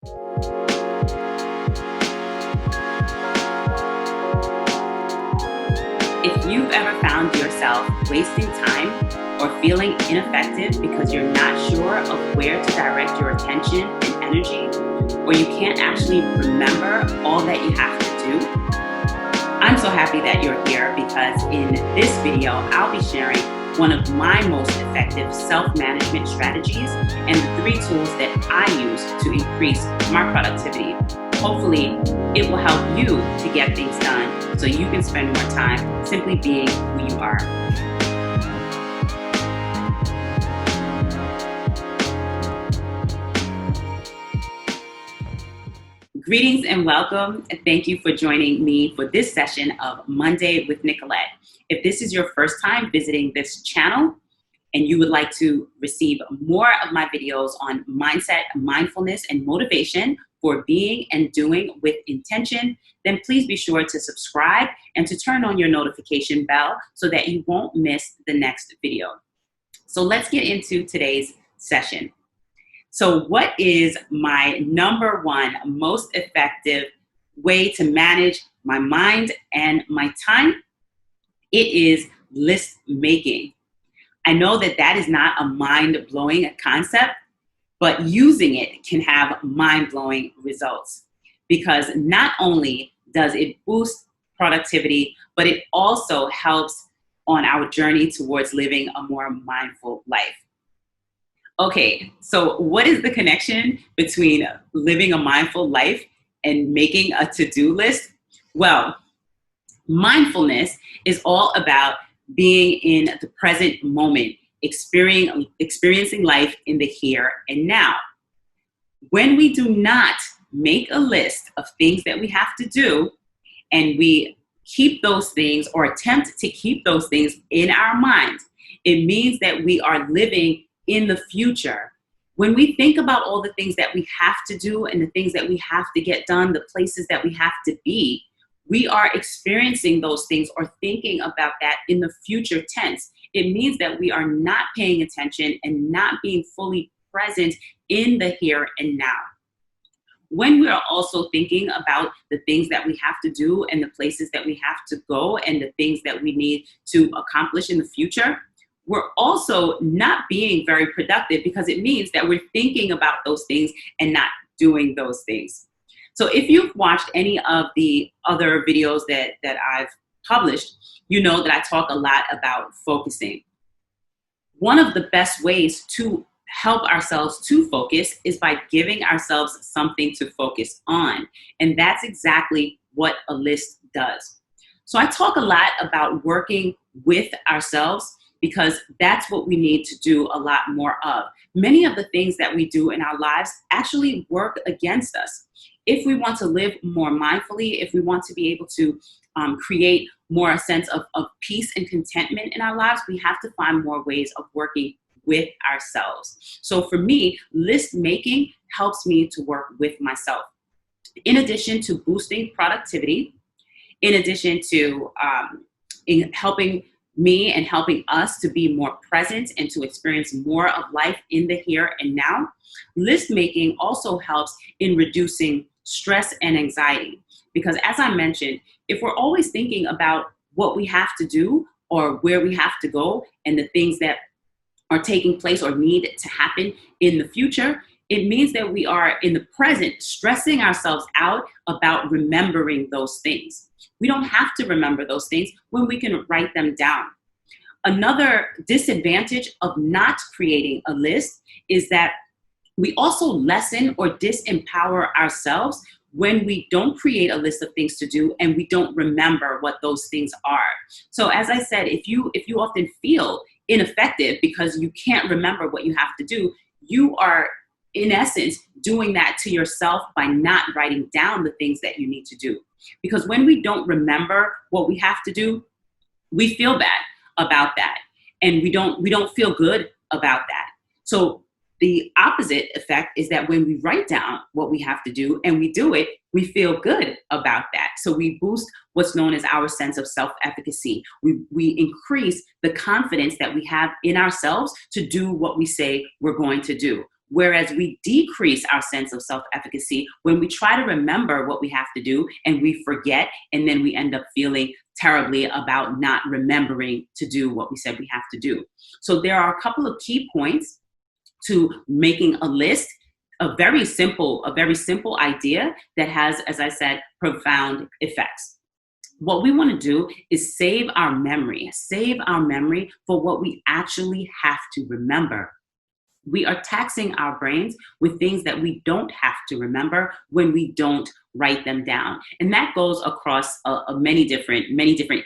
If you've ever found yourself wasting time or feeling ineffective because you're not sure of where to direct your attention and energy, or you can't actually remember all that you have to do, I'm so happy that you're here because in this video, I'll be sharing one of my most effective self-management strategies and the 3 tools that I use to increase my productivity. Hopefully, it will help you to get things done so you can spend more time simply being who you are. Greetings and welcome, and thank you for joining me for this session of Monday with Nicolette. If this is your first time visiting this channel and you would like to receive more of my videos on mindset, mindfulness, and motivation for being and doing with intention, then please be sure to subscribe and to turn on your notification bell so that you won't miss the next video. So let's get into today's session. So what is my number 1 most effective way to manage my mind and my time? It is list making. I know that is not a mind-blowing concept, but using it can have mind-blowing results because not only does it boost productivity, but it also helps on our journey towards living a more mindful life. Okay, so what is the connection between living a mindful life and making a to-do list? Well, mindfulness is all about being in the present moment, experiencing life in the here and now. When we do not make a list of things that we have to do, and we keep those things or attempt to keep those things in our minds, it means that we are living in the future. When we think about all the things that we have to do and the things that we have to get done, the places that we have to be, we are experiencing those things or thinking about that in the future tense. It means that we are not paying attention and not being fully present in the here and now. When we are also thinking about the things that we have to do and the places that we have to go and the things that we need to accomplish in the future, we're also not being very productive because it means that we're thinking about those things and not doing those things. So if you've watched any of the other videos that I've published, you know that I talk a lot about focusing. One of the best ways to help ourselves to focus is by giving ourselves something to focus on. And that's exactly what a list does. So I talk a lot about working with ourselves because that's what we need to do a lot more of. Many of the things that we do in our lives actually work against us. If we want to live more mindfully, if we want to be able to create more a sense of peace and contentment in our lives, we have to find more ways of working with ourselves. So for me, list making helps me to work with myself. In addition to boosting productivity, in addition to helping me and helping us to be more present and to experience more of life in the here and now, list making also helps in reducing stress and anxiety. Because as I mentioned, if we're always thinking about what we have to do or where we have to go and the things that are taking place or need to happen in the future, it means that we are in the present stressing ourselves out about remembering those things. We don't have to remember those things when we can write them down. Another disadvantage of not creating a list is that we also lessen or disempower ourselves when we don't create a list of things to do and we don't remember what those things are. So as I said, if you often feel ineffective because you can't remember what you have to do, you are in essence doing that to yourself by not writing down the things that you need to do. Because when we don't remember what we have to do, we feel bad about that. And we don't feel good about that. So the opposite effect is that when we write down what we have to do and we do it, we feel good about that. So we boost what's known as our sense of self-efficacy. We increase the confidence that we have in ourselves to do what we say we're going to do. Whereas we decrease our sense of self-efficacy when we try to remember what we have to do and we forget, and then we end up feeling terribly about not remembering to do what we said we have to do. So there are a couple of key points to making a list. A very simple idea that has, as I said, profound effects. What we want to do is save our memory for what we actually have to remember. We are taxing our brains with things that we don't have to remember when we don't write them down. And that goes across many different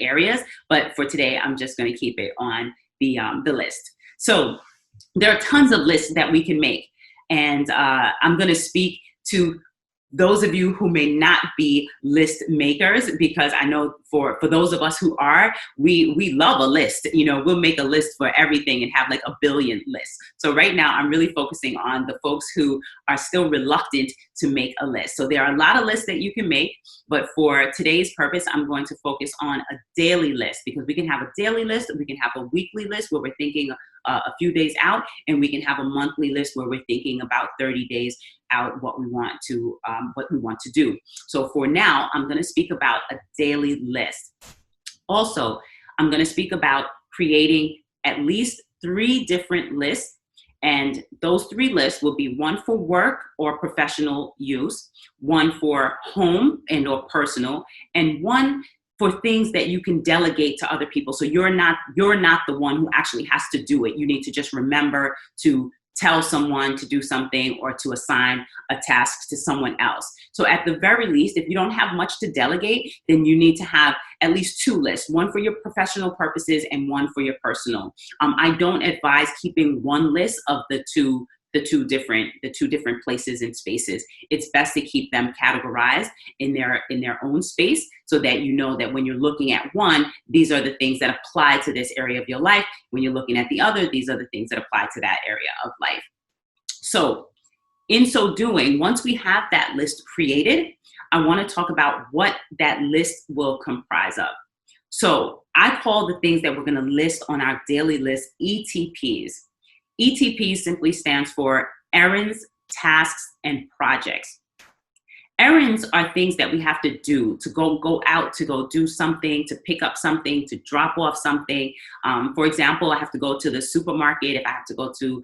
areas. But for today, I'm just going to keep it on the list. So there are tons of lists that we can make. And I'm going to speak to those of you who may not be list makers, because I know for those of us who are, we love a list. We'll make a list for everything and have like 1 billion lists. So right now I'm really focusing on the folks who are still reluctant to make a list. So there are a lot of lists that you can make, but for today's purpose, I'm going to focus on a daily list, because we can have a daily list, we can have a weekly list where we're thinking a few days out, and we can have a monthly list where we're thinking about 30 days out what we want to do. So for now, I'm going to speak about a daily list. Also, I'm going to speak about creating at least 3 different lists, and those 3 lists will be one for work or professional use, one for home and or personal, and one for things that you can delegate to other people. So you're not the one who actually has to do it. You need to just remember to tell someone to do something or to assign a task to someone else. So at the very least, if you don't have much to delegate, then you need to have at least 2 lists, one for your professional purposes and one for your personal. I don't advise keeping one list of the two different places and spaces. It's best to keep them categorized in their own space, so that you know that when you're looking at one, these are the things that apply to this area of your life. When you're looking at the other, these are the things that apply to that area of life. So in so doing, once we have that list created, I want to talk about what that list will comprise of. So I call the things that we're going to list on our daily list ETPs. ETP simply stands for errands, tasks, and projects. Errands are things that we have to do, to go out, to go do something, to pick up something, to drop off something. For example, I have to go to the supermarket, if I have to go to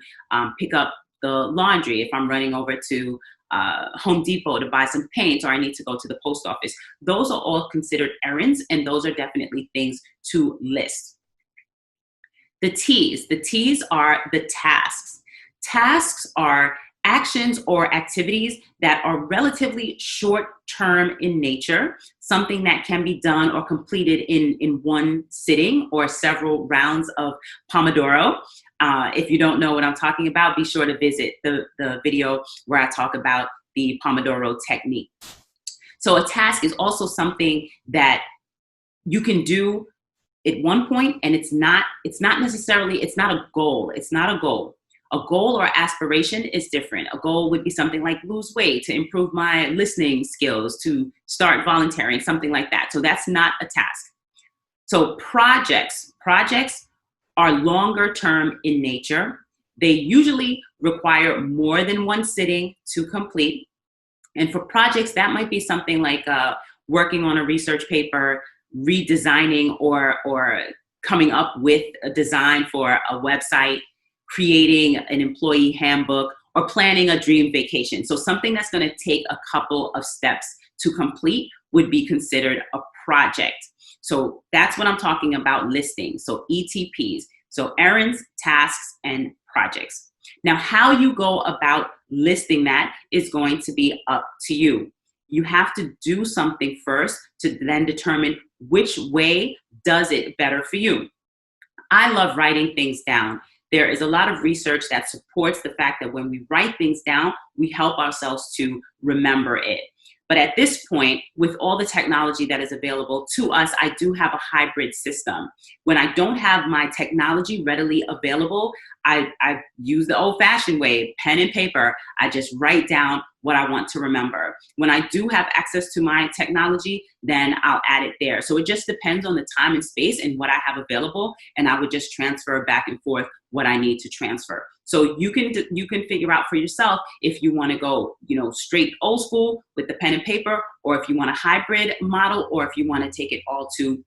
pick up the laundry, if I'm running over to Home Depot to buy some paint, or I need to go to the post office. Those are all considered errands, and those are definitely things to list. The T's are the tasks. Tasks are actions or activities that are relatively short-term in nature, something that can be done or completed in one sitting or several rounds of Pomodoro. If you don't know what I'm talking about, be sure to visit the video where I talk about the Pomodoro technique. So a task is also something that you can do at one point, and it's not a goal. It's not a goal. A goal or aspiration is different. A goal would be something like lose weight, to improve my listening skills, to start volunteering, something like that. So that's not a task. So projects are longer term in nature. They usually require more than one sitting to complete. And for projects, that might be something like working on a research paper, redesigning or coming up with a design for a website, creating an employee handbook, or planning a dream vacation. So something that's going to take a couple of steps to complete would be considered a project. So that's what I'm talking about listing. So ETPs, so errands, tasks, and projects. Now, how you go about listing that is going to be up to you. You have to do something first to then determine which way does it better for you. I love writing things down. There is a lot of research that supports the fact that when we write things down, we help ourselves to remember it. But at this point, with all the technology that is available to us, I do have a hybrid system. When I don't have my technology readily available, I use the old-fashioned way, pen and paper. I just write down what I want to remember. When I do have access to my technology, then I'll add it there. So it just depends on the time and space and what I have available, and I would just transfer back and forth what I need to transfer. So you can figure out for yourself if you want to go, straight old school with the pen and paper, or if you want a hybrid model, or if you want to take it all to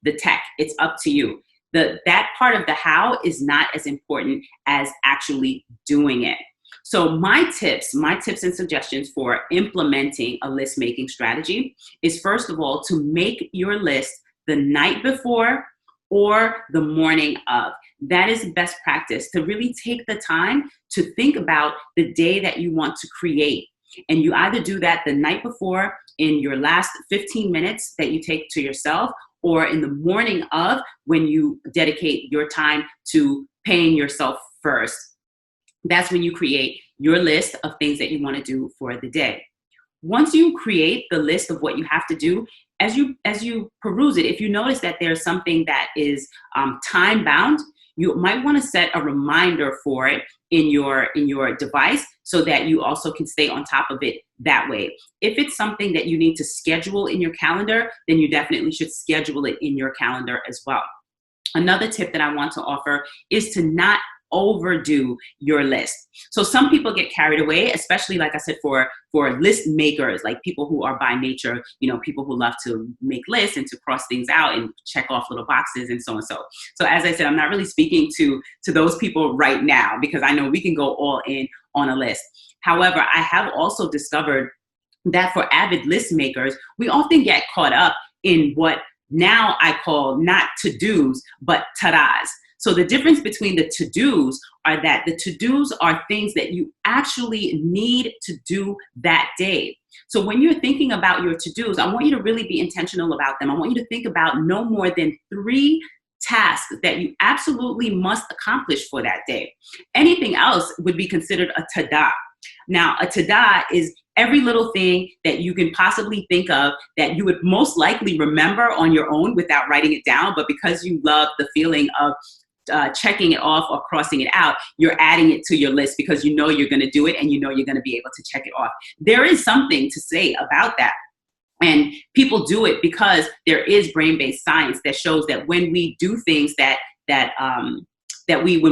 the tech. It's up to you. That part of the how is not as important as actually doing it. So my tips and suggestions for implementing a list making strategy is, first of all, to make your list the night before or the morning of. That is best practice, to really take the time to think about the day that you want to create. And you either do that the night before in your last 15 minutes that you take to yourself, or in the morning of, when you dedicate your time to paying yourself first. That's when you create your list of things that you want to do for the day. Once you create the list of what you have to do, as you peruse it, if you notice that there's something that is time bound, you might want to set a reminder for it in your device, so that you also can stay on top of it that way. If it's something that you need to schedule in your calendar, then you definitely should schedule it in your calendar as well. Another tip that I want to offer is to not overdo your list. So some people get carried away, especially, like I said, for list makers, like people who are by nature, people who love to make lists and to cross things out and check off little boxes and so and so. So as I said, I'm not really speaking to those people right now, because I know we can go all in on a list. However, I have also discovered that for avid list makers, we often get caught up in what now I call not to-dos, but ta-das. So the difference between the to-dos are that the to-dos are things that you actually need to do that day. So when you're thinking about your to-dos, I want you to really be intentional about them. I want you to think about no more than 3 tasks that you absolutely must accomplish for that day. Anything else would be considered a ta-da. Now, a ta-da is every little thing that you can possibly think of that you would most likely remember on your own without writing it down, but because you love the feeling of checking it off or crossing it out, you're adding it to your list because you know you're going to do it and you know you're going to be able to check it off. There is something to say about that. And people do it because there is brain-based science that shows that when we do things when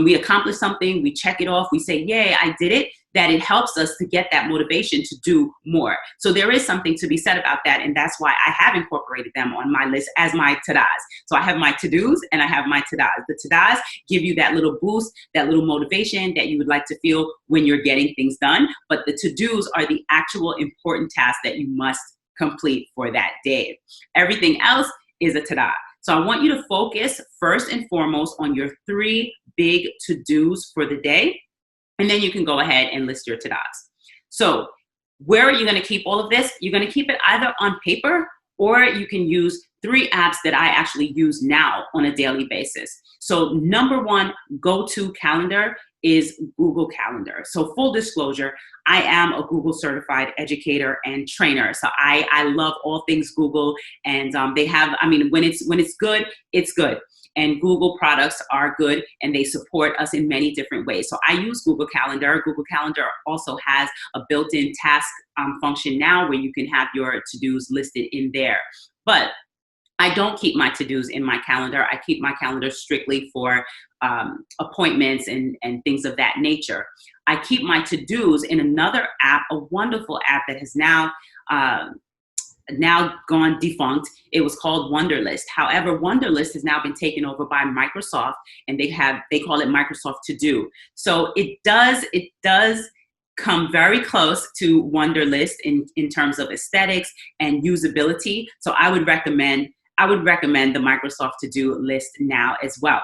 we accomplish something, we check it off, we say, yay, I did it, that it helps us to get that motivation to do more. So there is something to be said about that. And that's why I have incorporated them on my list as my ta-das. So I have my to-dos and I have my ta-das. The ta-das give you that little boost, that little motivation that you would like to feel when you're getting things done. But the to-dos are the actual important tasks that you must complete for that day. Everything else is a ta-da. So I want you to focus first and foremost on your 3 big to-dos for the day. And then you can go ahead and list your ta-das. So where are you going to keep all of this? You're going to keep it either on paper, or you can use 3 apps that I actually use now on a daily basis. So number 1 go-to calendar is Google Calendar. So full disclosure, I am a Google certified educator and trainer. So I love all things Google, and they have, when it's good, it's good. And Google products are good and they support us in many different ways. So I use Google Calendar. Google Calendar also has a built-in task function now where you can have your to-dos listed in there. But I don't keep my to-dos in my calendar. I keep my calendar strictly for appointments and things of that nature. I keep my to-dos in another app, a wonderful app that has now gone defunct. It was called Wunderlist. However, Wunderlist has now been taken over by Microsoft, and they call it Microsoft To Do. So it does come very close to Wunderlist in terms of aesthetics and usability. So I would recommend the Microsoft To Do list now as well.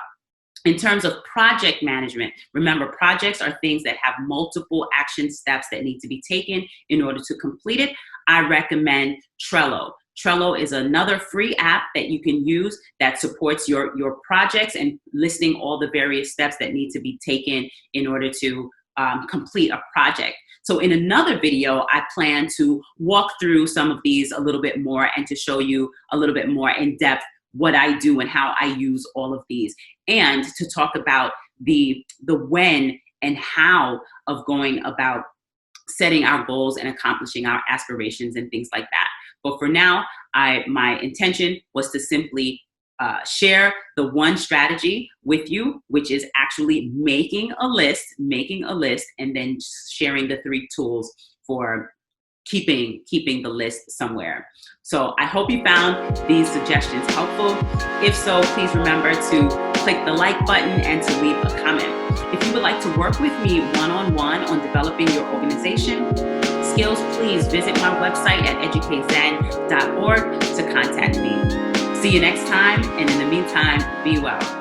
In terms of project management, remember, projects are things that have multiple action steps that need to be taken in order to complete it. I recommend Trello. Trello is another free app that you can use that supports your projects and listing all the various steps that need to be taken in order to complete a project. So in another video, I plan to walk through some of these a little bit more and to show you a little bit more in depth what I do and how I use all of these, and to talk about the when and how of going about setting our goals and accomplishing our aspirations and things like that. But for now, my intention was to simply share the one strategy with you, which is actually making a list, and then sharing the 3 tools for keeping the list somewhere. So I hope you found these suggestions helpful. If so, please remember to click the like button and to leave a comment. If you would like to work with me one-on-one on developing your organization skills, please visit my website at educatezen.org to contact me. See you next time, and in the meantime, be well.